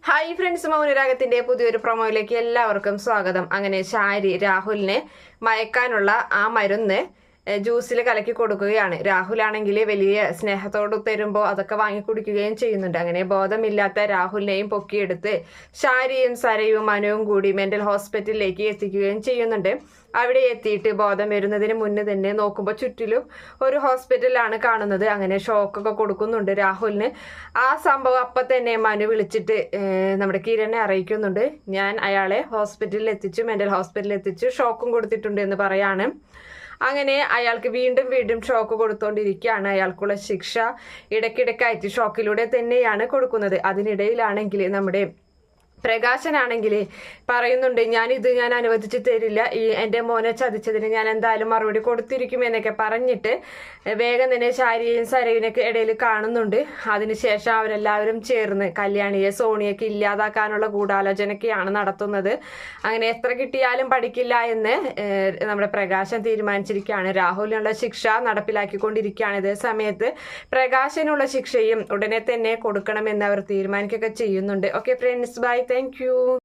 Hi friends, മൗനരാഗത്തിന്റെ പുതിയൊരു പ്രൊമോയിലേക്ക് എല്ലാവർക്കും സ്വാഗതം. അങ്ങനെ ശാരി രാഹുലിനെ മയക്കാനുള്ള ആ മരുന്ന് ജ്യൂസിൽ കലക്കി കൊടുക്കുകയാണ്. രാഹുലാണെങ്കിൽ വലിയ സ്നേഹത്തോട് തരുമ്പോൾ അതൊക്കെ വാങ്ങി കുടിക്കുകയും ചെയ്യുന്നുണ്ട്. അങ്ങനെ ബോധമില്ലാത്ത രാഹുലിനെയും പൊക്കിയെടുത്ത് ശാരിയും സരയും മനുവും കൂടി മെന്റൽ ഹോസ്പിറ്റലിലേക്ക് എത്തിക്കുകയും ചെയ്യുന്നുണ്ട്. അവിടെ എത്തിയിട്ട് ബോധം വരുന്നതിന് മുന്നേ തന്നെ നോക്കുമ്പോൾ ചുറ്റിലും ഒരു ഹോസ്പിറ്റലാണ് കാണുന്നത്. അങ്ങനെ ഷോക്കൊക്കെ കൊടുക്കുന്നുണ്ട് രാഹുലിന്. ആ സംഭവം അപ്പം തന്നെ മനു വിളിച്ചിട്ട് നമ്മുടെ കിരണിനെ അറിയിക്കുന്നുണ്ട്. ഞാൻ അയാളെ ഹോസ്പിറ്റലിൽ എത്തിച്ചു, മെന്റൽ ഹോസ്പിറ്റലിൽ എത്തിച്ചു, ഷോക്കും കൊടുത്തിട്ടുണ്ട് എന്ന് പറയാണ്. അങ്ങനെ അയാൾക്ക് വീണ്ടും വീണ്ടും ഷോക്ക് കൊടുത്തോണ്ടിരിക്കുകയാണ്. അയാൾക്കുള്ള ശിക്ഷ ഇടയ്ക്കിടയ്ക്കായിട്ട് ഷോക്കിലൂടെ തന്നെയാണ് കൊടുക്കുന്നത്. അതിനിടയിലാണെങ്കിൽ നമ്മുടെ പ്രകാശനാണെങ്കിൽ പറയുന്നുണ്ട്, ഞാൻ അനുവദിച്ചു തരില്ല, എൻ്റെ മോനെ ചതിച്ചതിന് ഞാൻ എന്തായാലും മറുപടി കൊടുത്തിരിക്കും എന്നൊക്കെ പറഞ്ഞിട്ട് വേഗം തന്നെ ശാരിയെയും സരയുനൊക്കെ ഇടയിൽ കാണുന്നുണ്ട്. അതിനുശേഷം അവരെല്ലാവരും ചേർന്ന് കല്യാണിയെ സോണിയൊക്കെ ഇല്ലാതാക്കാനുള്ള ഗൂഢാലോചനയൊക്കെയാണ് നടത്തുന്നത്. അങ്ങനെ എത്ര കിട്ടിയാലും പഠിക്കില്ല എന്ന് നമ്മുടെ പ്രകാശൻ തീരുമാനിച്ചിരിക്കുകയാണ്. രാഹുലിനുള്ള ശിക്ഷ നടപ്പിലാക്കിക്കൊണ്ടിരിക്കുകയാണ്. ഇതേ സമയത്ത് പ്രകാശനുള്ള ശിക്ഷയും ഉടനെ തന്നെ കൊടുക്കണമെന്ന് അവർ തീരുമാനിക്കുകയൊക്കെ ചെയ്യുന്നുണ്ട്. Okay friends, bye. Thank you.